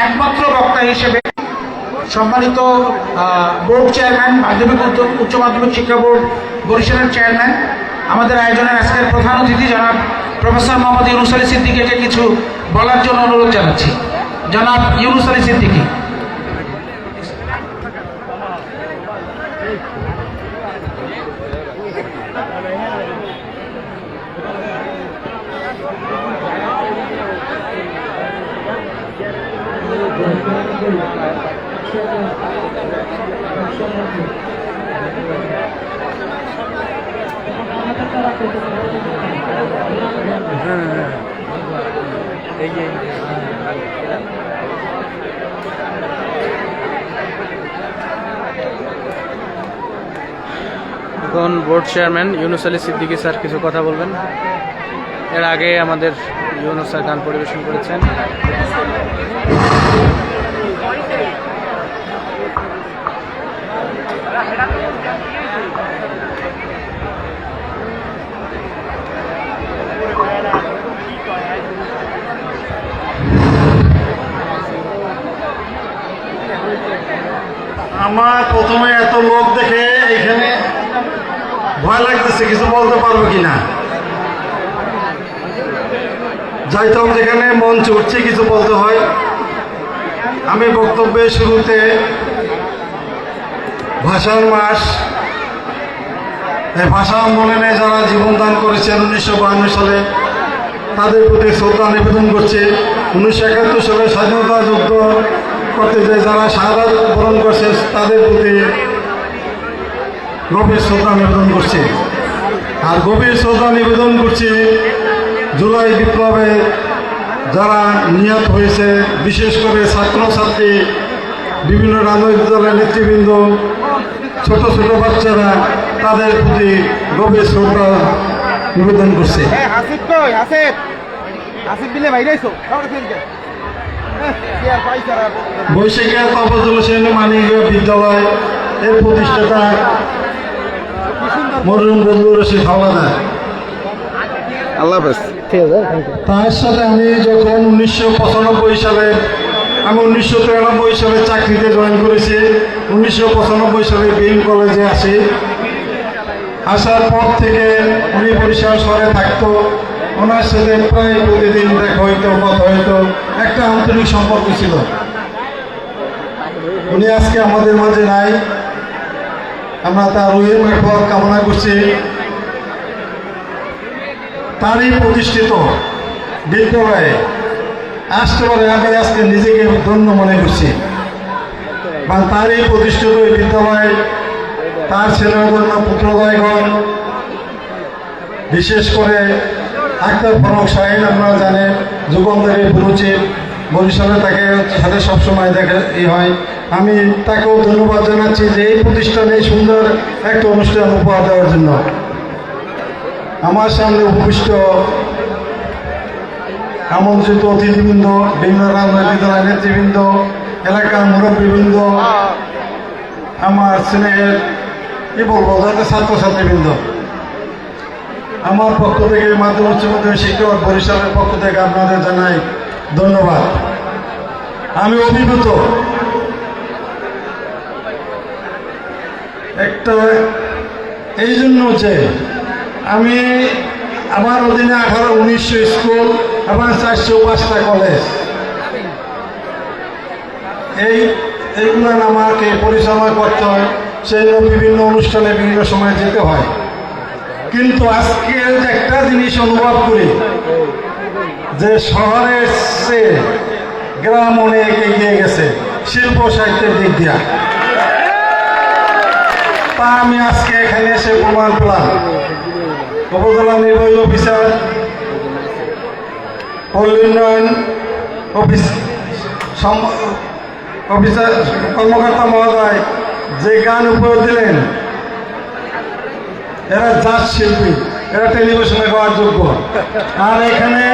একমাত্র বক্তা হিসেবে সম্মানিত বোর্ড চেয়ারম্যান, মাধ্যমিক উচ্চ মাধ্যমিক শিক্ষা বোর্ড বরিশালের চেয়ারম্যান, আমাদের আয়োজনের আজকের প্রধান অতিথি জনাব প্রফেসর মোহাম্মদ ইউনুস আলী সিদ্দিকীকে কিছু বলার জন্য অনুরোধ জানাচ্ছি। জনাব ইউনুস আলী সিদ্দিকী। এখন board chairman Yunus Ali Siddiqui sir কিছু কথা বলবেন। এর আগে আমাদের ইউনুস স্যার গান পরিবেশন করেছেন। আমার প্রথমে এত লোক দেখে এখানে ভয় লাগতেছে, কিছু বলতে পারবো কিনা। যাইতাম যেখানে মন উঠছে কিছু বলতে হয়। আমি বক্তব্যের শুরুতে ভাষার মাস, এই ভাষা আন্দোলনে যারা জীবনদান করেছেন 1952 সালে তাদের প্রতি শ্রদ্ধা নিবেদন করছে। 1971 সালে স্বাধীনতা যুদ্ধ করতে যে যারা শাহাদাত বরণ করছে তাদের প্রতি গভীর শ্রদ্ধা নিবেদন করছে। আর গভীর শ্রদ্ধা নিবেদন করছি জুলাই বিপ্লবে যারা নিহত হয়েছে, বিশেষ করে ছাত্রছাত্রী, বিভিন্ন রাজনৈতিক দলের নেতৃবৃন্দ, ছোট ছোট বাচ্চারা, তাদের প্রতি গভীর শ্রদ্ধা নিবেদন করছে। বৈশাখী তফাজুল হোসেন মানিক বিদ্যালয় এর প্রতিষ্ঠাতা মরহুম বদরুল রশিদ হাওলাদার। আল্লাহ হাফেজ। তার সাথে আমি যখন 1995 সালে 1993 সালে চাকরিতে জয়েন করেছি। 1995 সালে বিএম কলেজে আসি। আসার পর থেকে উনি বরিশাল শহরে থাকতো। ওনার সাথে প্রায় প্রতিদিন দেখা হইতো, কথা হইতো, একটা আন্তরিক সম্পর্ক ছিল। উনি আজকে আমাদের মাঝে নাই, আমরা তার রুহের মারফত কামনা করছি। তারই প্রতিষ্ঠিত বিদ্যালয়ে আসতে পারে আমি আজকে নিজেকে ধন্য মনে করছি। বা তারই প্রতিষ্ঠিত বিদ্যালয়ে তার ছেলেমেয়েদের পুত্রদয়গণ, বিশেষ করে আক্তার ফারুক শাহিন, আপনারা জানেন যুবকদের পরিচিত, বরিশালে তাকে সাথে সবসময় দেখা হয়। আমি তাকেও ধন্যবাদ জানাচ্ছি যে এই প্রতিষ্ঠানে সুন্দর একটা অনুষ্ঠান উপহার দেওয়ার জন্য। আমার সামনে উপবিষ্ট আমন্ত্রিত অতিথিবৃন্দ, বিভিন্ন রাজনৈতিক দলের নেতৃবৃন্দ, এলাকার মুরব্বীবৃন্দ, আমার স্নেহের কি বলবো যাতে ছাত্রছাত্রীবৃন্দ, আমার পক্ষ থেকে মাধ্যমিক উচ্চ মাধ্যমিক শিক্ষক বরিশালের পক্ষ থেকে আপনাদের জানাই ধন্যবাদ। আমি অভিভূত। একটা এই জন্য যে আমি আমার অধীনে 18-1900 স্কুল এবং 405টা কলেজ, এইগুলো আমাকে পরিচালনা করতে হয়। সেই বিভিন্ন অনুষ্ঠানে বিভিন্ন সময় যেতে হয়। কিন্তু আজকে একটা জিনিস অনুভব করি যে শহরের চেয়ে গ্রাম অনেক এগিয়ে গেছে শিল্প সাহিত্যের দিক দিয়া। তা আমি আজকে এখানে এসে প্রমাণ পেলাম। উপজেলা নির্বাহী অফিসার, পল্লী উন্নয়ন অফিসার কর্মকর্তা মহোদয় যে গান উপহার দিলেন, এরা জাত শিল্পী, এরা টেলিভিশনে গাওয়ার যোগ্য। আর এখানে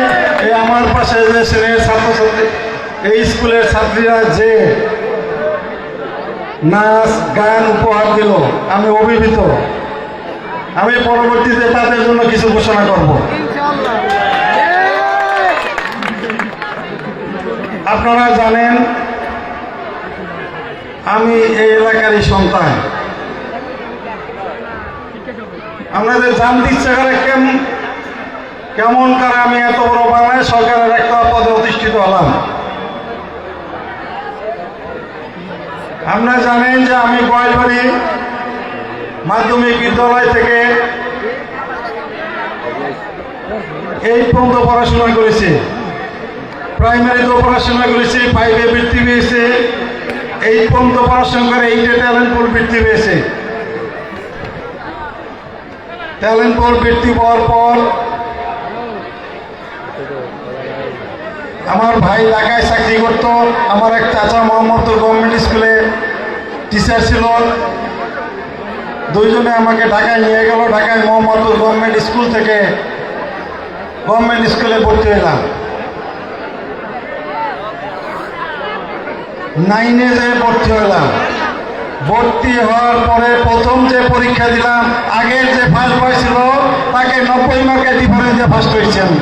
এই আমার পাশে যে শ্রেণীর ছাত্রছাত্রী, এই স্কুলের ছাত্রীরা যে নাচ গান উপহার দিল, আমি অভিভূত। আমি পরবর্তীতে তাদের জন্য কিছু ঘোষণা করব। আপনারা জানেন আমি এই এলাকারই সন্তান। আপনাদের জানতে ইচ্ছা করে কেমন করে আমি এত বড় বাংলাদেশ সরকারের একটা পদে অধিষ্ঠিত হলাম। আপনারা জানেন যে আমি গোয়ালবাড়ি মাধ্যমিক বিদ্যালয় থেকে এই পর্যন্ত পড়াশোনা করেছি। প্রাইমারিতেও পড়াশোনা করেছি, 5-এ বৃত্তি পেয়েছে, এই পর্যন্ত পড়াশোনা করে 8-এ ট্যালেন্ট পুল বৃত্তি পেয়েছে। ট্যালেন্ট পুল বৃত্তি পাওয়ার পর আমার ভাই ঢাকায় চাকরি করত। আমার এক চাচা মোহাম্মদপুর গভর্নমেন্ট স্কুলে টিচার ছিল। দুইজনে আমাকে ঢাকায় নিয়ে গেল। ঢাকায় মোহাম্মদপুর গভর্নমেন্ট স্কুল থেকে গভর্নমেন্ট স্কুলে ভর্তি হলাম। 9-এ যে ভর্তি হলাম, ভর্তি হওয়ার পরে প্রথম যে পরীক্ষা দিলাম, আগের যে ফার্স্ট বয় ছিল তাকে 90 মার্কের ডিফারেন্সে ফার্স্ট হয়েছি আমি।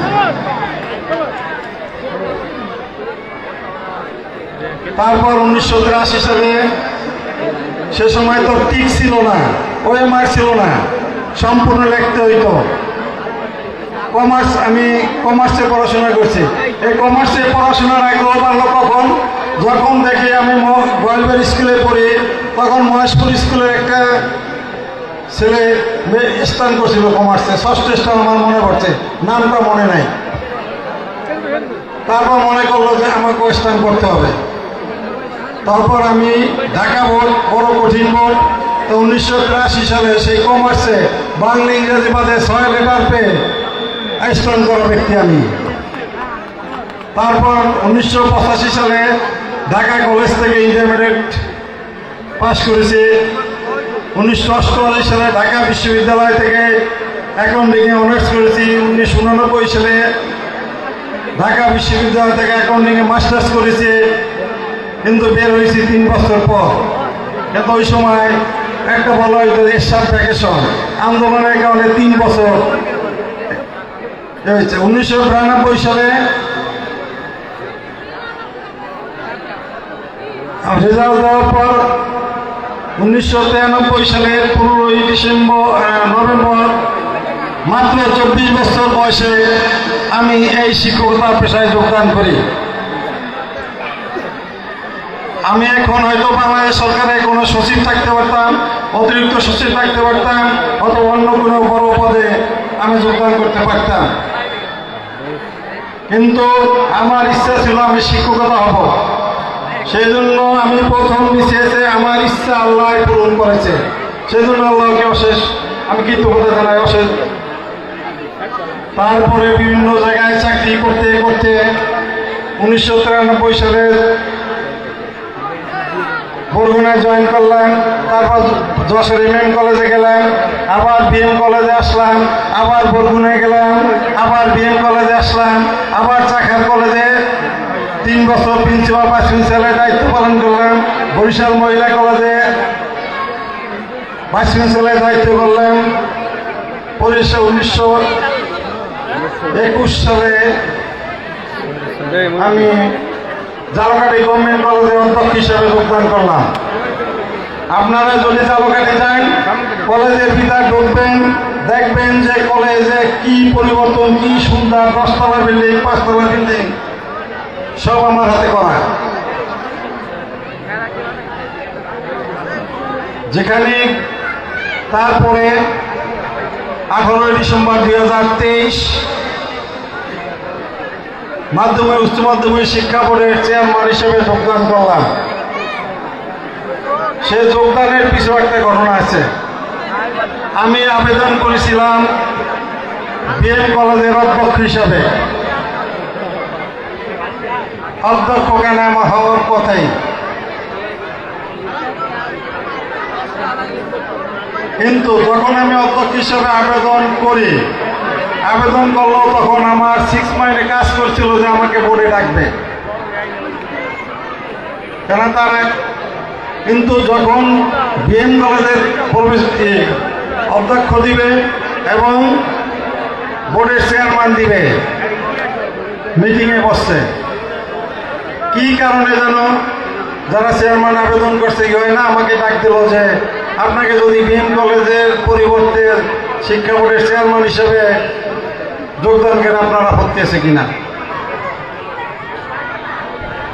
তারপর 1983 সালে, সে সময় তো টিক ছিল না, ওএমআর ছিল না, সম্পূর্ণ লিখতে হইতো। আমি কমার্সে পড়াশোনা করছি। এই কমার্সে পড়াশোনার আগ্রহ বাড়লো কখন? যখন দেখি আমি গোয়ালবাড়ি স্কুলে পড়ি, তখন মহেশপুর স্কুলের একটা ছেলে স্থান করছিল কমার্সে, 6ষ্ঠ স্থান আমার মনে পড়ছে, নামটা মনে নাই। তারপর মনে করলো যে আমাকে স্থান করতে হবে। তারপর আমি ঢাকা বোর্ড, বড় কঠিন বোর্ড, তো 1983 সালে সেই কমার্সে বাংলা ইংরেজি বাদে 6 লেটার পেয়ে স্থান করা ব্যক্তি আমি। তারপর 1985 সালে ঢাকা কলেজ থেকে ইন্টারমিডিয়েট পাশ করেছি। 1988 সালে ঢাকা বিশ্ববিদ্যালয় থেকে অ্যাকাউন্টিংয়ে অনার্স করেছি। 1989 সালে ঢাকা বিশ্ববিদ্যালয় থেকে অ্যাকাউন্টিংয়ে মাস্টার্স করেছি, কিন্তু বের হয়েছি 3 বছর পর। কিন্তু ওই সময় একটা বলা হয়তো এরশাদ ভ্যাকেশন আন্দোলনের কারণে 3 বছর হয়েছে। 1992 সালে রেজাল্ট দেওয়ার পর 1993 সালের 15 নভেম্বর, মাত্র 24 বছর বয়সে আমি এই শিক্ষকতা পেশায় যোগদান করি। আমি এখন হয়তো বাংলাদেশ সরকারে কোনো সচিব থাকতে পারতাম, অতিরিক্ত সচিব থাকতে পারতাম, অথবা অন্য কোনো বড় পদে আমি যোগদান করতে পারতাম, কিন্তু আমার ইচ্ছা ছিল আমি শিক্ষকতা হব। সেই জন্য আমি প্রথম বিসিএসে আমার ইচ্ছা আল্লাহ পূরণ করেছে। সেই জন্য আল্লাহকে অশেষ আমি কৃতজ্ঞতা জানাই, অশেষ। তারপরে বিভিন্ন জায়গায় চাকরি করতে করতে 1993 সালে বরগুনায় জয়েন করলাম। তারপর যশোর এমএম কলেজে গেলাম, আবার বিএম কলেজে আসলাম, আবার বরগুনায় গেলাম, আবার বিএম কলেজে আসলাম, আবার চাখার কলেজে 3 বছর প্রিন্সিপাল ভাইস প্রিন্সিপালের দায়িত্ব পালন করলাম। বরিশাল মহিলা কলেজে ভাইস প্রিন্সিপালের দায়িত্ব করলাম। 1921 সালে আমি জালকাঠি গভর্নমেন্ট কলেজে অধ্যক্ষ হিসেবে যোগদান করলাম। আপনারা যদি জালকাঠি যান, কলেজের ভিতর ঢুকবেন, দেখবেন যে কলেজে কি পরিবর্তন, কি সুন্দর, 10তলা বিল্ডিং, 5তলা বিল্ডিং সব আমার হাতে করা। যেখানে তারপরে 18 ডিসেম্বর 2023 মাধ্যমিক উচ্চ মাধ্যমিক শিক্ষা বোর্ডের চেয়ারম্যান হিসেবে যোগদান করলাম। সে যোগদানের পিছনে একটা ঘটনা আছে। আমি আবেদন করেছিলাম বিএম কলেজের অধ্যক্ষ হিসাবে। অধ্যক্ষ কেন আমার হওয়ার কথাই, কিন্তু যখন আমি অধ্যক্ষ হিসাবে আবেদন করি, আবেদন করলেও তখন আমার 6 মাইলে কাজ করছিল যে আমাকে বোর্ডে ডাকবে কেন তারা। কিন্তু যখন বিএম কলেজের অধ্যক্ষ দিবে এবং বোর্ডের চেয়ারম্যান দিবে, মিটিংয়ে বসছে, কি কারণে যেন যারা চেয়ারম্যান আবেদন করছে কি হয় না, আমাকে ডাক দিল যে আপনাকে যদি বিএম কলেজের পরিবর্তে শিক্ষা বোর্ডের চেয়ারম্যান হিসেবে যোগদান করে আপনার আপত্তি আছে কিনা।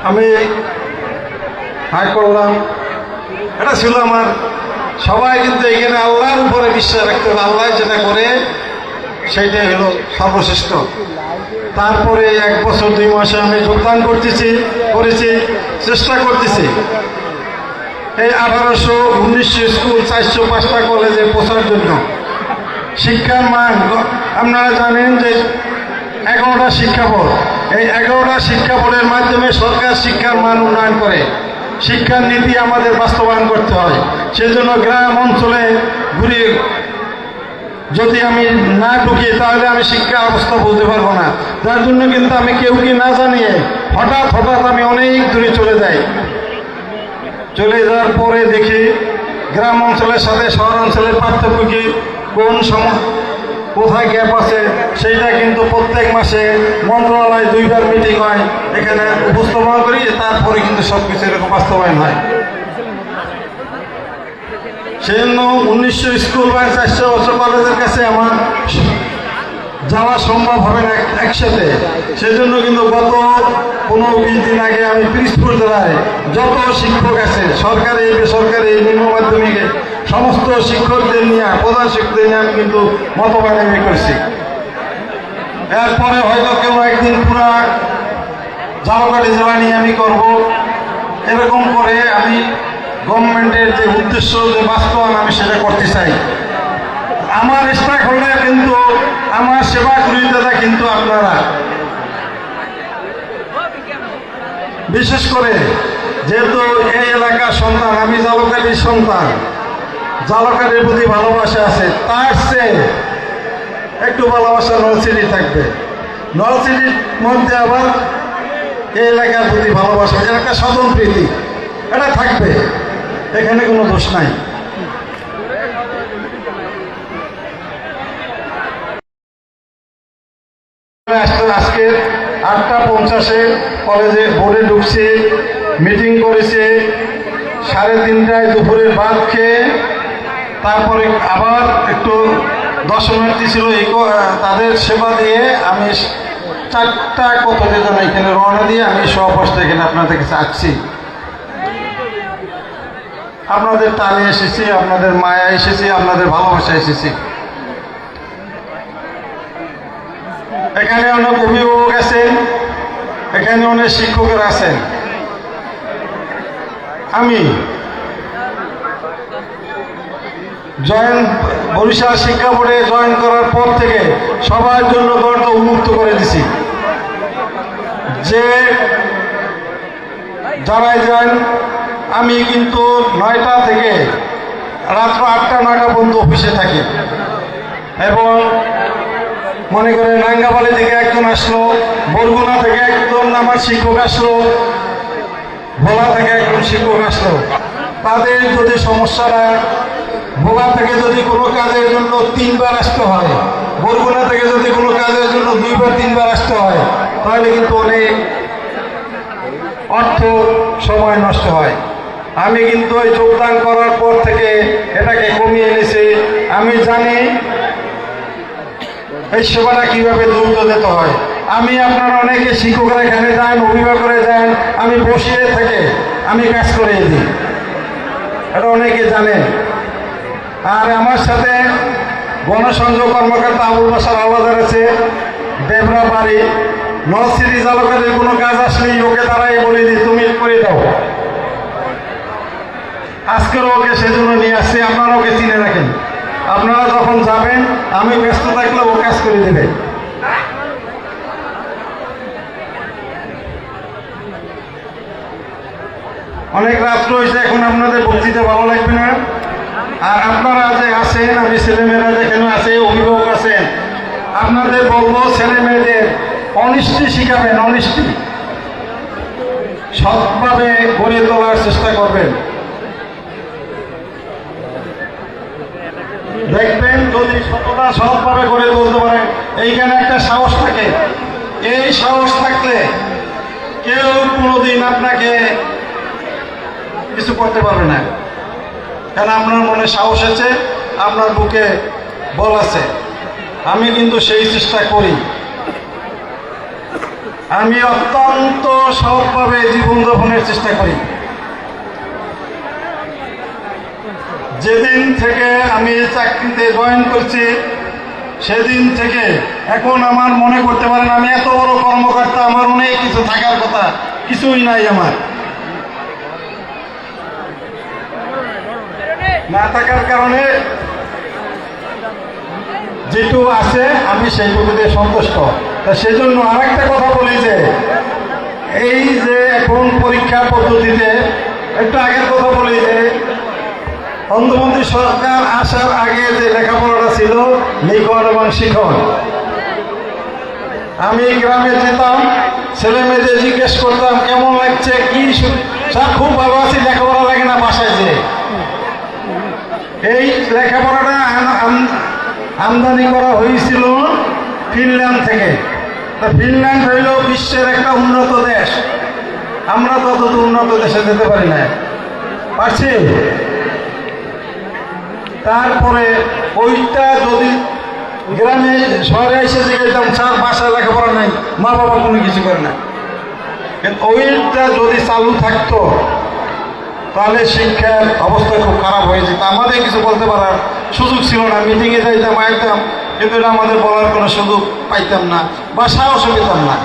আমি হাই করলাম। এটা ছিল আমার, সবাই কিন্তু এখানে আল্লাহর উপরে বিশ্বাস রাখতে হবে, আল্লাহ যেটা করে সেইটাই হলো সর্বশ্রেষ্ঠ। তারপরে 1 বছর 2 মাসে আমি যোগদান করেছি, চেষ্টা করতেছি এই 1800-1900 স্কুল 405টা কলেজে পৌঁছার জন্য। শিক্ষার মান আপনারা জানেন যে 11টা শিক্ষা বোর্ড, এই 11টা শিক্ষা বোর্ডের মাধ্যমে সরকার শিক্ষার মান উন্নয়ন করে। শিক্ষার নীতি আমাদের বাস্তবায়ন করতে হয়। সেজন্য গ্রাম অঞ্চলে ঘুরে যদি আমি না ঢুকি তাহলে আমি শিক্ষা অবস্থা বুঝতে পারবো না। যার জন্য কিন্তু আমি কেউ কি না জানিয়ে হঠাৎ আমি অনেক দূরে চলে যাই। চলে যাওয়ার পরে দেখি গ্রাম অঞ্চলের সাথে শহর অঞ্চলের পার্থক্য কি, কোথায় গ্যাপ আছে, সেইটা কিন্তু প্রত্যেক মাসে মন্ত্রণালয়ে 2বার মিটিং হয়, এখানে উপস্থাপন করি, তারপরে কিন্তু সব কিছু এরকম বাস্তবায়ন হয়। সেই জন্য 1900 স্কুল বা 400 কলেজের কাছে আমার যাওয়া সম্ভব হবে না একসাথে। সেই জন্য কিন্তু গত 15-20 দিন আগে আমি পিরিজপুর জেলায় যত শিক্ষক আছে সরকারি বেসরকারি নিম্ন মাধ্যমিকে সমস্ত শিক্ষকদের নিয়ে, প্রধান শিক্ষকদের নিয়ে আমি কিন্তু মতবাণী করছি। এরপরে হয়তো কেউ একদিন পুরা ঝালকাঠি জেলা নিয়ে আমি করব। এরকম করে আমি গভর্নমেন্টের যে উদ্দেশ্য যে বাস্তবায়ন আমি সেটা করতে চাই। আমার স্টেক হোল্ডার কিন্তু আমার সেবা গ্রহীতারা কিন্তু আপনারা, বিশেষ করে যেহেতু এই এলাকার সন্তান, আমি ঝালকাঠির সন্তান, ঝালকাঠির প্রতি ভালোবাসা আছে, তার চেয়ে একটু ভালোবাসা নলছিটি থাকবে। নলছিটির মধ্যে আবার এই এলাকার প্রতি ভালোবাসা, এটা একটা স্বজন প্রীতি, এটা থাকবে, এখানে কোনো দোষ নাই। আজকে 8:50 কলেজে বোর্ডে ঢুকছে, মিটিং করেছে, 3:30টায় দুপুরের ভাত খেয়ে তারপরে আবার একটু দর্শনার্থী ছিল তাদের সেবা দিয়ে আমি 4টা কতটা যেন এখানে রওনা দিয়ে আমি সহপাশটা এখানে আপনাদের কাছে আসছি। আপনাদের টানে এসেছি, আপনাদের মায়া এসেছি, আপনাদের ভালোবাসা এসেছি। এখানে অনেক অভিভাবক আছেন, এখানে অনেক শিক্ষকের আছেন। আমি বরিশাল শিক্ষা বোর্ডে জয়েন করার পর থেকে সবার জন্য দরজা উন্মুক্ত করে দিছি, যে যারাই যান। আমি কিন্তু 9টা থেকে রাত্র 8টা-9টা পর্যন্ত অফিসে থাকি। এবং মনে করে রাঙ্গাবালি থেকে একজন আসলো, বরগুনা থেকে একজন আমার শিক্ষক আসলো, ভোলা থেকে একজন শিক্ষক আসলো। তাদের যদি সমস্যাটা, ভোলা থেকে যদি কোনো কাজের জন্য 3বার আসতে হয়, বরগুনা থেকে যদি কোনো কাজের জন্য 2-3বার আসতে হয়, তাহলে কিন্তু অনেক অর্থ সময় নষ্ট হয়। আমি কিন্তু ওই যোগদান করার পর থেকে এটাকে কমিয়ে এনেছি। আমি জানি এই সেবাটা কীভাবে দ্রুত দিতে হয়। আমি আপনারা অনেকে শিক্ষকরা এখানে যান, অভিভাবকরা যান, আমি বসিয়ে থেকে আমি কাজ করে দিই, এটা অনেকে জানেন। আর আমার সাথে গণসংযোগ কর্মকর্তা আবুল বাসার আলাদার আছে, দেবরা বাড়ি, নলছিটি ঝালকাঠির কোনো কাজ আসলেই ওকে তারাই বলে দিই তুমি করে দাও। আজকেরও ওকে সেজন্য নিয়ে আসছি, আপনারা ওকে চিনে রাখেন। আপনারা যখন যাবেন আমি ব্যস্ত থাকলে ও কাজ করে দেবে। অনেক রাত্র হয়েছে, এখন আপনাদের বক্তৃতা ভালো লাগবে না। আর আপনারা যে আছেন, আমি ছেলেমেয়েরা যেখানে আছে, অভিভাবক আছেন, আপনাদের বলবো ছেলে মেয়েদের অনিষ্টি শিখাবেন, অনিষ্টি সৎভাবে গড়ে তোলার চেষ্টা করবেন। দেখবেন যদি সততা সৎভাবে গড়ে তুলতে পারেন, এইখানে একটা সাহস থাকে। এই সাহস থাকলে কেউ কোনোদিন আপনাকে কিছু করতে পারবে না, কারণ আপনার মনে সাহস আছে, আপনার বুকে বল আছে। আমি কিন্তু সেই চেষ্টা করি। আমি অত্যন্ত সৎভাবে জীবনযাপনের চেষ্টা করি। যেদিন থেকে আমি চাকরিতে জয়েন করছি সেদিন থেকে এখন আমার মনে করতে পারেন আমি এত বড় কর্মকর্তা, আমার অনেক কিছু থাকার কথা, কিছুই নাই। আমার না থাকার কারণে যেটু আছে আমি সেইটুকুতে সন্তুষ্ট। তা সেজন্য আরেকটা কথা বলি যে এই যে এখন পরীক্ষা পদ্ধতিতে, একটু আগের কথা বলি যে অন্ধমন্ত্রী সরকার আসার আগে যে লেখাপড়াটা ছিল লিখন এবং শিখন, আমি গ্রামে যেতাম, ছেলে মেয়েদের জিজ্ঞেস করতাম কেমন লাগছে, কি স্যার খুব ভালো আছি, লেখাপড়া লাগে না বাসায় যে। এই লেখাপড়াটা আমদানি করা হয়েছিল ফিনল্যান্ড থেকে। তা ফিনল্যান্ড হইল বিশ্বের একটা উন্নত দেশ, আমরা তত উন্নত দেশে যেতে পারি না, পারছি। তারপরে ওইটা যদি গ্রামে শহরে এসে যেতাম, স্যার বাসায় লেখাপড়া নাই, মা বাবা কোনো কিছু করে না, কিন্তু ওইটা যদি চালু থাকতো তাহলে শিক্ষার অবস্থা খুব খারাপ হয়ে যেত। আমাদের কিছু বলতে পারার সুযোগ ছিল না, মিটিংয়ে যাইতাম আইতাম, কিন্তু এটা আমাদের বলার কোনো সুযোগ পাইতাম না বা সাহসও পেতাম না।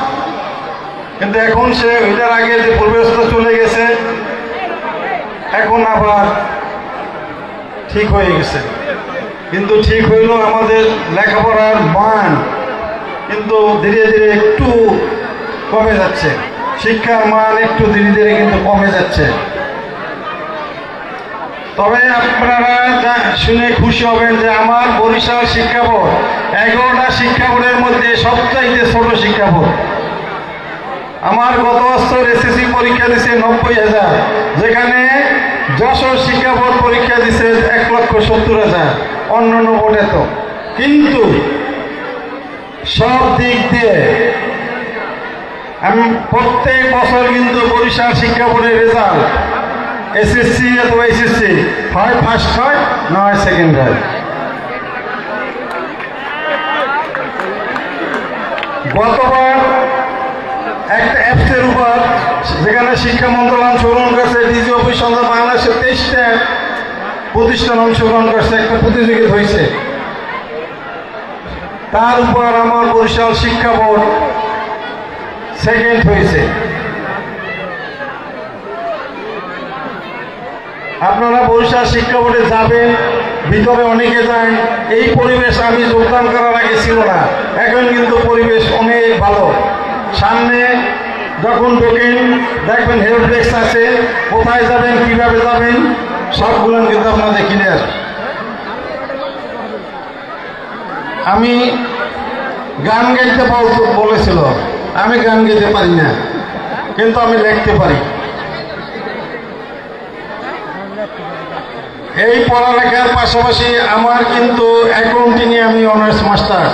কিন্তু এখন সে ওইটার আগে যে পরিবেশটা চলে গেছে, এখন আবার ঠিক হয়ে গেছে। কিন্তু ঠিক হইল আমাদের লেখাপড়ার মান কিন্তু ধীরে ধীরে একটু কমে যাচ্ছে, শিক্ষার মান একটু ধীরে ধীরে কিন্তু কমে যাচ্ছে। তবে আপনারা শুনে খুশি হবেন যে আমার বরিশাল শিক্ষা বোর্ড 11টা শিক্ষা বোর্ডের মধ্যে সবচাইতে ছোট শিক্ষা বোর্ড। আমার গত বছর এসএসসি পরীক্ষা দিছে 90,000, যেখানে যশোর শিক্ষা বোর্ড পরীক্ষা দিছে 1,70,000, অন্যান্য বোর্ড এত। কিন্তু সব দিক দিয়ে আমি প্রত্যেক বছর কিন্তু বরিশাল শিক্ষা বোর্ডের রেজাল্ট এসএসসি অথবা এসএসসি হয় ফার্স্ট হয়, নয় সেকেন্ড হয়। গতবার একটা অ্যাপসের উপর, যেখানে শিক্ষা মন্ত্রণালয় অংশগ্রহণ করছে, ডিজি অফিস সহ বাংলাদেশের 23টা প্রতিষ্ঠান অংশগ্রহণ করছে, একটা প্রতিযোগিতা হয়েছে, তার উপর আমার বরিশাল শিক্ষা বোর্ড সেকেন্ড হয়েছে। আপনারা বরিশাল শিক্ষা বোর্ডে যাবেন, ভিতরে অনেকে যায়, এই পরিবেশ আমি যোগদান করার আগে ছিল না, এখন কিন্তু পরিবেশ অনেক ভালো। সামনে যখন ঢোকেন দেখবেন হেল্প ডেস্ক আছে, কোথায় যাবেন কিভাবে যাবেন সবগুলো কিন্তু আপনাদের ক্লিয়ার। আমি গান গাইতে বলেছিল, আমি গান গাইতে পারি না, কিন্তু আমি লিখতে পারি। এই পড়ালেখার পাশাপাশি আমার কিন্তু অ্যাকাউন্টিংয়ে আমি অনার্স মাস্টার,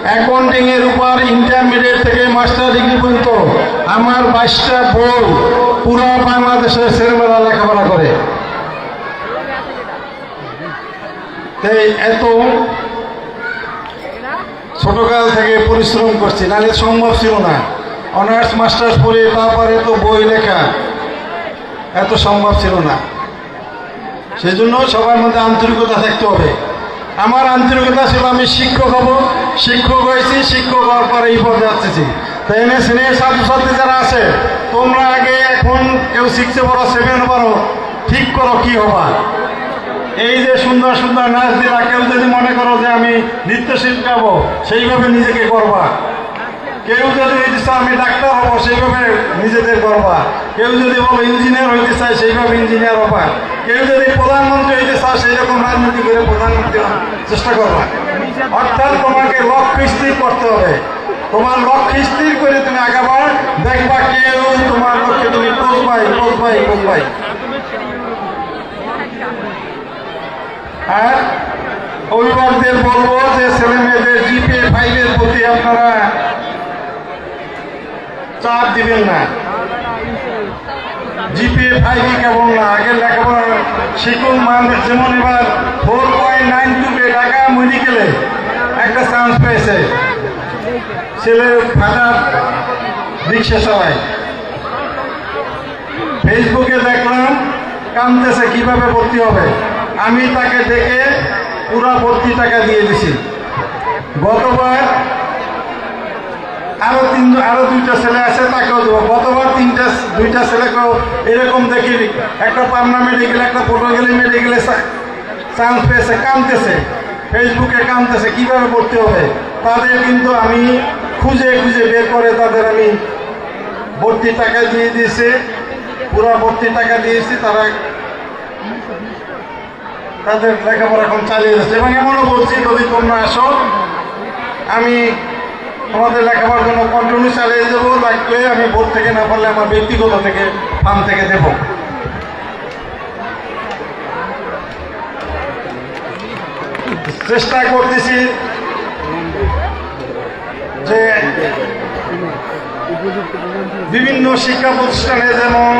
অ্যাকাউন্টিংয়ের উপর ইন্টারমিডিয়েট থেকে মাস্টার ডিগ্রি পর্যন্ত আমার 22টা বই পুরো বাংলাদেশের ছেলেমেয়েরা লেখাপড়া করে। তাই এত ছোটকাল থেকে পরিশ্রম করছি, নাহলে সম্ভব ছিল না। অনার্স মাস্টার্স পড়ে তারপরে তো বই লেখা এত সম্ভব ছিল না। সেই জন্য সবার মধ্যে আন্তরিকতা থাকতে হবে। আমার আন্তরিকতা ছিল আমি শিক্ষক হব, শিক্ষক হয়েছি, শিক্ষক হওয়ার পরে এই পদে আসতেছি। তাই এনে সিনিয়র ছাত্রছাত্রী যারা আছে, তোমরা আগে এখন কেউ 6-এ পড়ো, 7-এ পড়ো, ঠিক করো কি হবা। এই যে সুন্দর সুন্দর নাচ দিলা, কেউ যদি মনে করো যে আমি নৃত্যশিল্পী হবো, সেইভাবে নিজেকে করবা। কেউ যদি হইতে চায় আমি ডাক্তার হবো, সেইভাবে নিজেদের করবা। কেউ যদি বলো ইঞ্জিনিয়ার হইতে চায়, সেইভাবে ইঞ্জিনিয়ার হবা। কেউ যদি প্রধানমন্ত্রী হইতে চায়, সেই রকম রাজনীতি করে প্রধানমন্ত্রী চেষ্টা করবা। অর্থাৎ তোমাকে লক্ষ্য স্থির করতে হবে। তোমার লক্ষ্য স্থির করে তুমি আগাবার, দেখবা কেউ তোমার লক্ষ্যে তুমি পৌঁছবাই। আর অভিভাবকদের বলবো যে ছেলে মেয়েদের GPA 5-এর প্রতি আপনারা চাপ দিবেন না। জিপিএ 5 কেবল না, আগের লেখাপড়া শিক্ষক মান যেমন এবার 4.92 পেয়ে ঢাকা মেডিকেলে একটা চান্স পেয়েছে। ছেলের ফাদার রিক্সা চালায়। ফেসবুকে দেখলাম কামতেছে কিভাবে ভর্তি হবে, আমি তাকে দেখে পুরা ভর্তি টাকা দিয়ে দিছি। গতবার আরো দুইটা ছেলে আছে, তাকেও দেবো। গতবার দুইটা ছেলেকেও এরকম দেখি, একটা পাবনা মেডিকেল, একটা পটুয়াখালী মেডিকেলে চান্স পেয়েছে, কামতেছে, ফেসবুকে কামতেছে কিভাবে ভর্তি হবে। তাদের কিন্তু আমি খুঁজে খুঁজে বের করে তাদের আমি ভর্তি টাকা দিয়ে দিয়েছি, পুরা ভর্তি টাকা দিয়েছি। তারা তাদের লেখাপড়া এখন চালিয়ে যাচ্ছে। এবং এমনও বলছি, যদি তোমরা আসো আমি তোমাদের লেখাপড়ার জন্য কন্টিনিউ চালিয়ে দেবো, লাগলে আমি ভোট থেকে না পারলে আমার ব্যক্তিগত থেকে ফান্ড থেকে দেব। চেষ্টা করতেছি যে বিভিন্ন শিক্ষা প্রতিষ্ঠানে, যেমন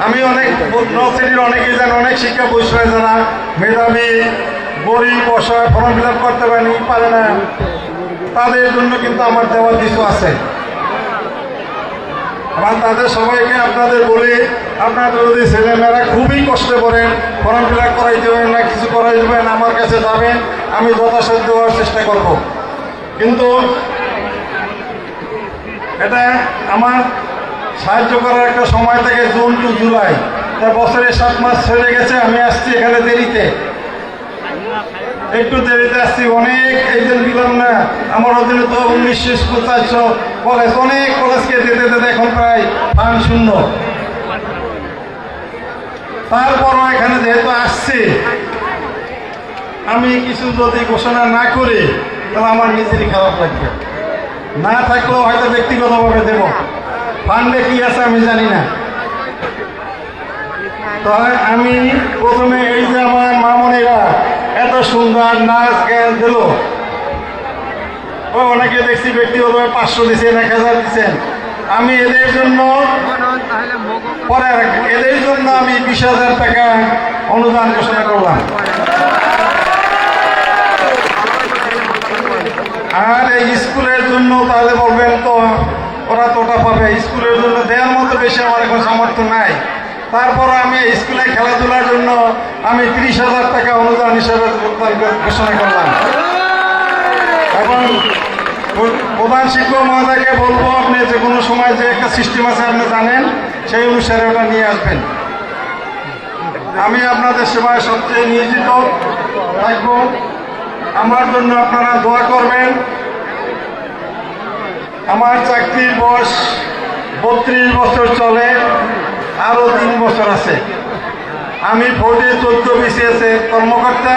আমি অনেক নর্থ অনেকেই জানি, অনেক শিক্ষা প্রতিষ্ঠানে যারা মেধাবী গরিব অসহায় ফর্ম ফিল আপ করতে পারে না, তাদের জন্য কিন্তু আমার দেওয়ার কিছু আছে। আমার তাদের সবাইকে আপনাদের বলি, আপনাদের যদি ছেলেমেয়েরা খুবই কষ্ট করেন, ফর্ম ফিল আপ করাই দেবেন না, কিছু করাই দেবেন, আমার কাছে যাবেন, আমি যথাসাধ্য দেওয়ার চেষ্টা করব। কিন্তু এটা আমার সাহায্য করার একটা সময় থেকে জুন টু জুলাই, তার বছরে 7 মাস হয়ে গেছে। আমি আসছি এখানে দেরিতে, একটু দেরিতে আসছি, অনেক এজেন্ট দিলাম না। আমার অধীনে তো 1900 স্কুল, 400 কলেজ, অনেক কলেজকে যেতে যেতে এখন প্রায় ফান্ড শূন্য। তারপরও এখানে যেহেতু আসছি, আমি কিছু যদি ঘোষণা না করি তাহলে আমার নিজেরই খারাপ লাগবে। না থাকলেও হয়তো ব্যক্তিগতভাবে দেব, ফান্ডে কি আছে আমি জানি না। তবে আমি প্রথমে এই যে আমার মামনিরা এত সুন্দর নাচ গান দিল, অনেকে দেখছি ব্যক্তিগতভাবে 500 দিচ্ছেন, 1000 দিচ্ছেন। আমি এদের জন্য আমি 20,000 টাকা অনুদান ঘোষণা করলাম। আর এই স্কুলের জন্য তাহলে বলবেন তো ওরা তো ওটা পাবে, স্কুলের জন্য দেওয়ার মতো বেশি আমার এখন সামর্থ্য নাই। তারপর আমি স্কুলে খেলাধুলার জন্য আমি 30,000 টাকা অনুদান হিসেবে ঘোষণা করলাম। এবং প্রধান শিক্ষক মহোদয়কে বলবো, আপনি যে কোনো সময় যে একটা সিস্টেম আছে আপনি জানেন, সেই অনুসারে ওটা নিয়ে আসবেন। আমি আপনাদের সেবায় সবচেয়ে নিয়োজিত থাকবো। আমার জন্য আপনারা দোয়া করবেন। আমার চাকরির বয়স 32 বছর চলে, আরও 3 বছর আছে। আমি 14 BCS এর কর্মকর্তা।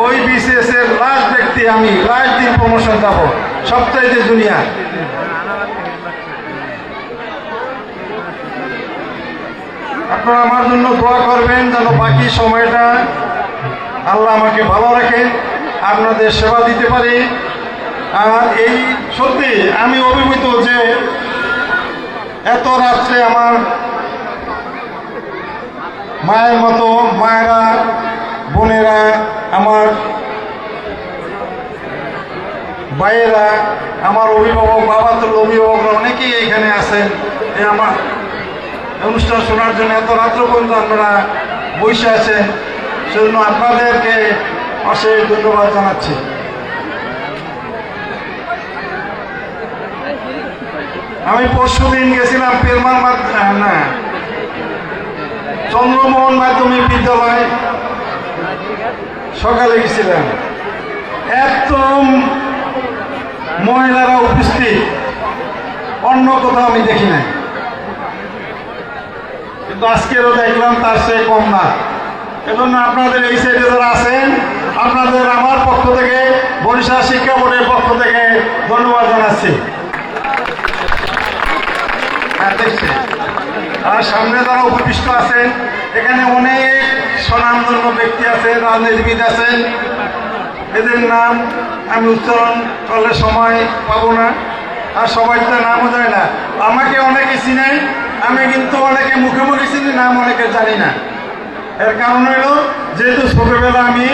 ওই BCS এর লাস্ট ব্যক্তি আমি, লাস্ট দিন প্রমোশন যাব, সবচাইতে জুনিয়র। আপনারা আমার জন্য দোয়া করবেন যেন বাকি সময়টা আল্লাহ আমাকে ভালো রাখে, আপনাদের সেবা দিতে পারি। আর এই সত্যি আমি অভিভূত যে এত রাত্রে আমার মায়ের মতো মায়েরা, বোনেরা, আমার ভাইয়েরা, আমার অভিভাবক, বাবা তোর অভিভাবকরা অনেকেই এখানে আছেন। এই আমার অনুষ্ঠান শোনার জন্য এত রাত্র পর্যন্ত আপনারা বসে আছেন, সেজন্য আপনাদেরকে অশেষ ধন্যবাদ জানাচ্ছি। আমি পরশুদিন গেছিলাম চন্দ্রমোহন মাধ্যমিক বিদ্যালয়, সকালে গেছিলাম, এত মহিলারা উপস্থিত, অন্য কোথাও আমি দেখি নাই। কিন্তু আজকেরও দেখলাম তার চেয়ে কম না। এজন্য আপনাদের এই সাইডে যারা আছেন, আপনাদের আমার পক্ষ থেকে, বরিশাল শিক্ষা বোর্ডের পক্ষ থেকে ধন্যবাদ জানাচ্ছি। আর সামনে যারা উপবিষ্ট আছেন, এখানে অনেক স্বনামধন্য ব্যক্তি আছেন, রাজনীতিবিদ আছেন, এদের নাম আমি উচ্চারণ করলে সময় পাবো না, আর সবাই তো নামও যায় না। আমাকে অনেকে চিনেন, আমি কিন্তু অনেকে মুখে মুখে চিনি, নাম অনেকে জানি না। এর কারণ হলো যেহেতু ছোটবেলা আমি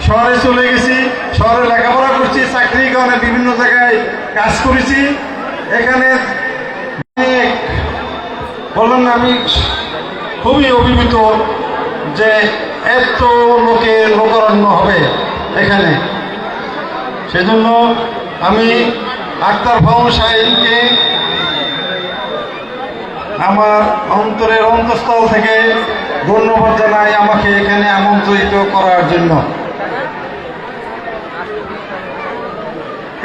শহরে চলে গেছি, শহরে লেখাপড়া করছি, চাকরি কারণে বিভিন্ন জায়গায় কাজ করেছি। এখানে বললাম না, আমি খুবই অভিভূত যে এত লোকারণ্য হবে এখানে। সেজন্য আমি আক্তার ফাউন্ড সাহেবকে আমার অন্তরের অন্তঃস্থল থেকে ধন্যবাদ জানাই আমাকে এখানে আমন্ত্রিত করার জন্য।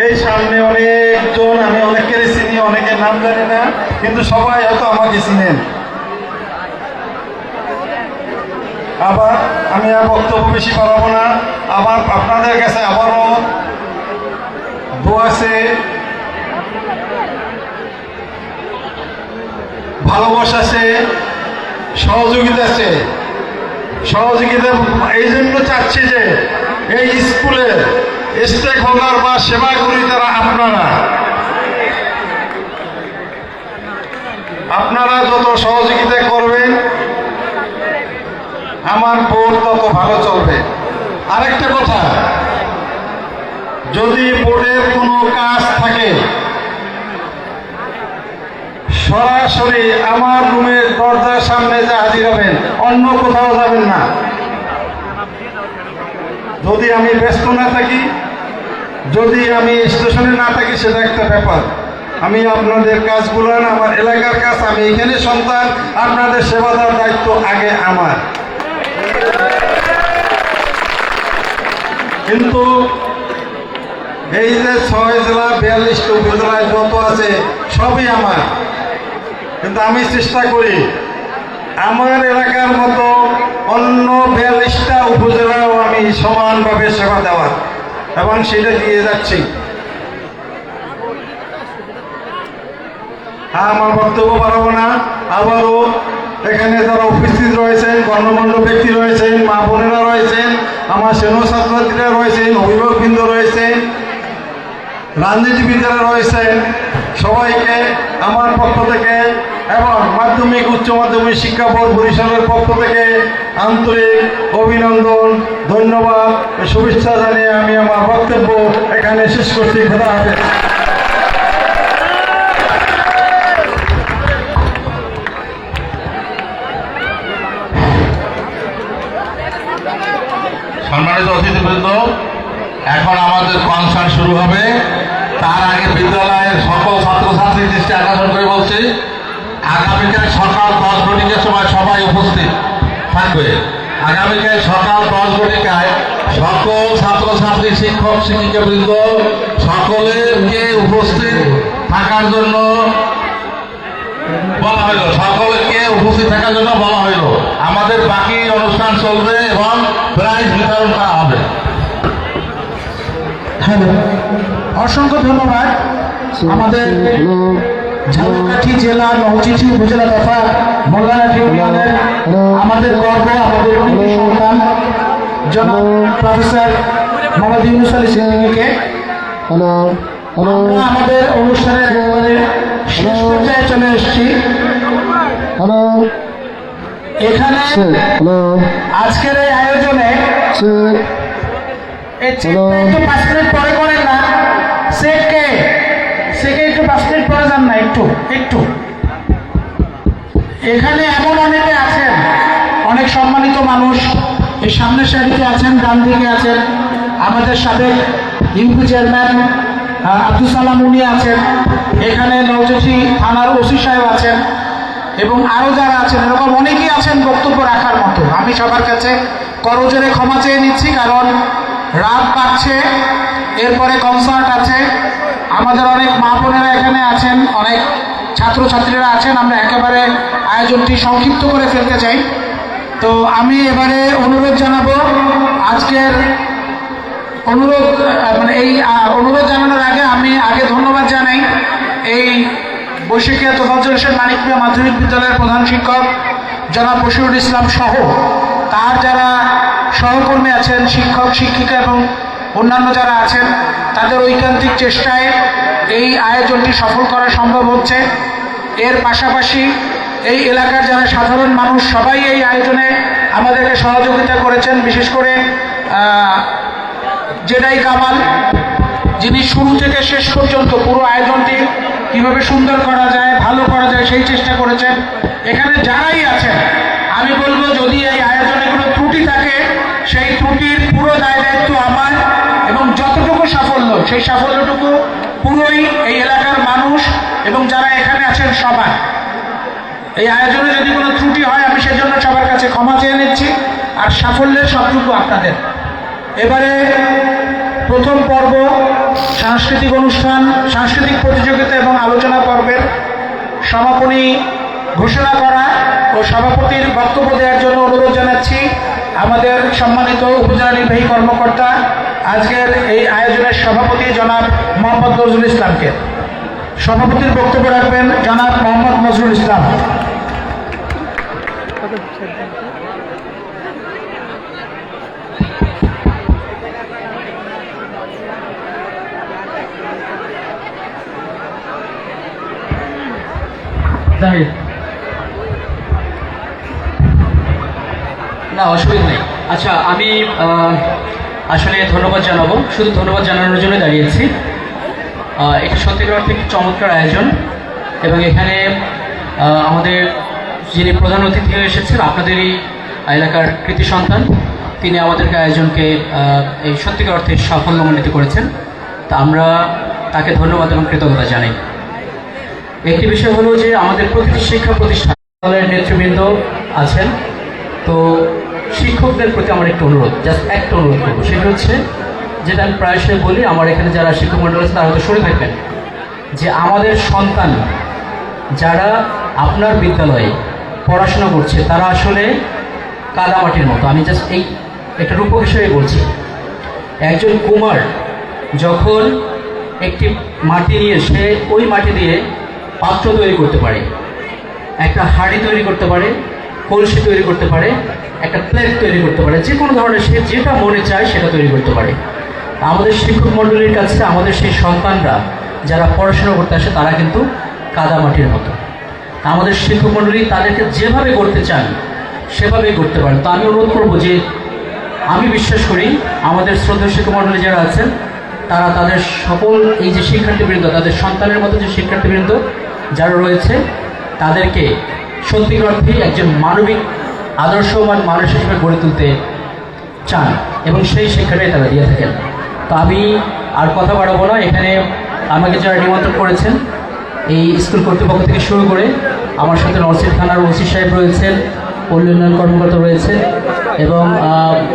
এই সামনে অনেকজন, আমি অনেকের চিনি, অনেকের নাম জানি না, কিন্তু সবাই হয়তো আমাকে চিনেন। আবার আমি আর বক্তব্য বেশি বাড়াবো না। আবার আপনাদের কাছে আবারও দোয়া আছে, ভালোবাসা আছে, সহযোগিতা আছে। সহযোগিতা এই জন্য চাচ্ছি যে এই স্কুলের স্টেক হোল্ডার বা সেবাগুলি তারা আপনারা যত সহযোগিতা করবেন আমার বোর্ড তত ভালো চলবে। আরেকটা কথা, যদি বোর্ডের কোনো কাজ থাকে সরাসরি আমার রুমের দরজার সামনে যা হাজির হবেন, অন্য কোথাও যাবেন না। যদি আমি ব্যস্ত না থাকি, যদি আমি স্টেশনে না থাকি, সেটা একটা ব্যাপার। আমি আপনাদের কাজগুলো, আমার এলাকার কাজ, আমি এখানে সন্তান, আপনাদের সেবা দেওয়ার দায়িত্ব আগে আমার। কিন্তু এই যে 6 জেলা 42টা উপজেলায় যত আছে সবই আমার। কিন্তু আমি চেষ্টা করি আমার এলাকার মতো অন্য 42টা উপজেলাও আমি সমানভাবে সেবা দেওয়ার, এবং সেটা দিয়ে যাচ্ছি। আমার বক্তব্য বাড়াবো না। আবারও এখানে যারা উপস্থিত রয়েছেন, গণ্যমান্য ব্যক্তি রয়েছেন, মা বোনেরা রয়েছেন, আমার সেন ছাত্রছাত্রীরা রয়েছেন, অভিভাবকবৃন্দ রয়েছেন, রাজনীতিবিদেরা রয়েছেন, সবাইকে আমার পক্ষ থেকে এবং মাধ্যমিক উচ্চ মাধ্যমিক শিক্ষা বোর্ড বরিশালের পক্ষ থেকে আন্তরিক অভিনন্দন, ধন্যবাদ, শুভেচ্ছা জানিয়ে আমি আমার বক্তব্য এখানে শেষ করছি। খোদা হাফেজ। সম্মানিত অতিথিবৃন্দ, এখন আমাদের কনসার্ট শুরু হবে। তার আগে বিদ্যালয়ের সকল ছাত্রছাত্রীর দৃষ্টি আকর্ষণ করে বলছি, আগামীকাল সকাল 10 ঘটিকার সময় সবাই উপস্থিত থাকবে। আগামীকাল সকাল 10 ঘটিকায় সকল ছাত্রছাত্রী, শিক্ষক শিক্ষিকাবৃন্দ সকলেরকে উপস্থিত থাকার জন্য বলা হইল। সকলকে উপস্থিত থাকার জন্য বলা হইল। আমাদের বাকি অনুষ্ঠান চলবে এবং প্রাইজ বিতরণ করা হবে। হ্যালো, অসংখ্য ধন্যবাদ আমাদের ঝালকাঠি জেলা, নৌচিঠি উপজেলা তথা মোল্লানাঠি ইউনিয়নের আমাদের গর্ব, আমাদের কৃতি সন্তান জনাব প্রফেসর মোহাম্মদ ইউনুস আলী সিদ্দিকীকে আমরা আমাদের অনুষ্ঠানের একেবারে শেষ পর্যায়ে চলে এসেছি। এখানে আজকের এই আয়োজনে একটু 5 মিনিট পরে করেন না, সেকে একটু 5 মিনিট পরে যান না, একটু এখানে এমন অনেকে আছেন, অনেক সম্মানিত মানুষ এই সামনের সারিতে আছেন, ডান দিকে আছেন আমাদের সাবেক ইউপি চেয়ারম্যান আব্দুল সালাম, উনি আছেন এখানে, নৌচিঠি থানার ওসি সাহেব আছেন, এবং আরও যারা আছেন, এরকম অনেকেই আছেন বক্তব্য রাখার মতো। আমি সবার কাছে করজোরে ক্ষমা চেয়ে নিচ্ছি, কারণ রাত বাড়ছে, এরপরে কনসার্ট আছে, আমাদের অনেক মা বোনেরা এখানে আছেন, অনেক ছাত্রছাত্রীরা আছেন। আমরা একেবারে আয়োজনটি সংক্ষিপ্ত করে ফেলতে চাই। তো আমি এবারে অনুরোধ জানাবো, আজকের অনুরোধ জানানোর আগে আমি ধন্যবাদ জানাই এই বৈশাখী তোফাজ্জল হোসেন মানিক মিয়া মাধ্যমিক বিদ্যালয়ের প্রধান শিক্ষক জনাব বশিরুল ইসলাম সহ তার যারা সহকর্মী আছেন, শিক্ষক শিক্ষিকা এবং অন্যান্য যারা আছেন, তাদের ঐকান্তিক চেষ্টায় এই আয়োজনটি সফল করা সম্ভব হচ্ছে। এর পাশাপাশি এই এলাকার যারা সাধারণ মানুষ সবাই এই আয়োজনে আমাদেরকে সহযোগিতা করেছেন। বিশেষ করে জেদাই কামাল, যিনি শুরু থেকে শেষ পর্যন্ত পুরো আয়োজনটি কীভাবে সুন্দর করা যায়, ভালো করা যায় সেই চেষ্টা করেছেন। এখানে যারাই আছেন আমি বলবো, যদি এই আয়োজনে কোনো ত্রুটি থাকে সেই ত্রুটির পুরো দায় দায়িত্ব আমার, এবং যতটুকু সাফল্য সেই সাফল্যটুকু পুরোই এই এলাকার মানুষ এবং যারা এখানে আছেন সবাই। এই আয়োজনে যদি কোনো ত্রুটি হয় আমি সেজন্য সবার কাছে ক্ষমা চেয়ে নিচ্ছি, আর সাফল্যের সবটুকু আপনাদের। এবারে প্রথম পর্ব সাংস্কৃতিক অনুষ্ঠান, সাংস্কৃতিক প্রতিযোগিতা এবং আলোচনা পর্বের সমাপনী ঘোষণা করা ও সভাপতির বক্তব্য দেওয়ার জন্য অনুরোধ জানাচ্ছি আমাদের সম্মানিত উপজেলা নির্বাহী কর্মকর্তা, আজকের এই আয়োজনের সভাপতি জনাব মোহাম্মদ নজরুল ইসলামকে। সভাপতির বক্তব্য রাখবেন জনাব মোহাম্মদ নজরুল ইসলাম। না, অসুবিধা নেই। আচ্ছা, আমি আসলে ধন্যবাদ জানাবো, শুধু ধন্যবাদ জানানোর জন্য দাঁড়িয়েছি। এটা সত্যিকার অর্থে একটি চমৎকার আয়োজন, এবং এখানে আমাদের যিনি প্রধান অতিথি হয়ে এসেছেন আপনাদেরই এলাকার কৃতি সন্তান, তিনি আমাদেরকে আয়োজনকে এই সত্যিকার অর্থে সাফল্যমণ্ডিত করেছেন। তা আমরা তাকে ধন্যবাদ এবং কৃতজ্ঞতা জানাই। একটি বিষয় হলো যে আমাদের প্রতিটি শিক্ষা প্রতিষ্ঠানের নেতৃবৃন্দ আছেন, তো শিক্ষকদের প্রতি আমার একটু অনুরোধ, জাস্ট একটা অনুরোধ করবো, সেটা হচ্ছে যেটা আমি প্রায়শই বলি, আমার এখানে যারা শিক্ষক মণ্ডল আছে তারা হয়তো শুনে থাকবেন, যে আমাদের সন্তান যারা আপনার বিদ্যালয়ে পড়াশোনা করছে তারা আসলে কাদামাটির মতো। আমি জাস্ট এই একটা রূপক হিসেবে বলছি, একজন কুমার যখন একটি মাটি নিয়ে সে ওই মাটি দিয়ে পাত্র তৈরি করতে পারে, একটা হাঁড়ি তৈরি করতে পারে, কলসি তৈরি করতে পারে, একটা প্লেট তৈরি করতে পারে, যে কোনো ধরনের সে যেটা মনে চায় সেটা তৈরি করতে পারে। আমাদের শিক্ষক মণ্ডলীর কাছে আমাদের সেই সন্তানরা যারা পড়াশোনা করতে আসে তারা কিন্তু কাদামাটির মতো। আমাদের শিক্ষক মণ্ডলী তাদেরকে যেভাবে করতে চান সেভাবেই করতে পারেন। তো আমি অনুরোধ করবো যে, আমি বিশ্বাস করি আমাদের শ্রদ্ধেয় শিক্ষক মণ্ডলী যারা আছেন তারা তাদের সকল এই যে শিক্ষার্থীবৃন্দ, তাদের সন্তানের মতো যে শিক্ষার্থীবৃন্দ যারা রয়েছে তাদেরকে সত্যিকার অর্থে একজন মানবিক আদর্শবান মানুষ হিসেবে গড়ে তুলতে চান, এবং সেই শিক্ষাটাই তারা দিয়ে থাকেন। তো আমি আর কথা বাড়াবো না। এখানে আমাকে যারা নিমন্ত্রণ করেছেন এই স্কুল কর্তৃপক্ষ থেকে শুরু করে আমার সাথে নরসিংদী থানার ওসি সাহেব রয়েছেন, পল্লী উন্নয়ন কর্মকর্তা রয়েছেন, এবং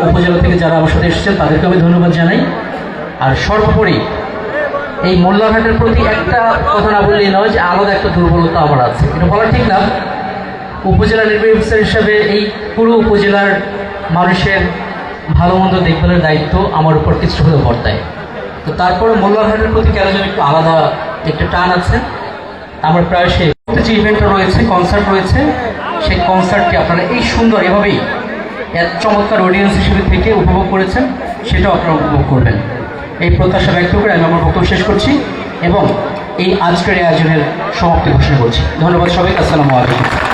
উপজেলা থেকে যারা আমার সাথে এসেছেন তাদেরকে আমি ধন্যবাদ জানাই। আর সর্বোপরি এই মোল্লারহাটের প্রতি একটা কথা না বললেই নয়, যে আলাদা একটা দুর্বলতা আমার আছে, এটা বলা ঠিক না। উপজেলা নির্বাহী অফিসার হিসাবে এই পুরো উপজেলার মানুষের ভালো মন্দ দেখভালের দায়িত্ব আমার উপর কিছু হলেও বর্তায়। তো তারপরে মোল্লারহাটের প্রতি কেন যেন একটু আলাদা একটা টান আছে। আমার প্রায়শই যে ইভেন্টটা রয়েছে, কনসার্ট রয়েছে, সেই কনসার্টকে আপনারা এই সুন্দর এভাবেই এত চমৎকার অডিয়েন্স হিসেবে থেকে উপভোগ করেছেন, সেটাও আপনারা উপভোগ করবেন। এই প্রত্যাশা ব্যক্ত করে আমি আমার বক্তব্য শেষ করছি এবং এই আজকের আয়োজনের সমাপ্তি ঘোষণা করছি। ধন্যবাদ সবাইকে। আসসালামু আলাইকুম।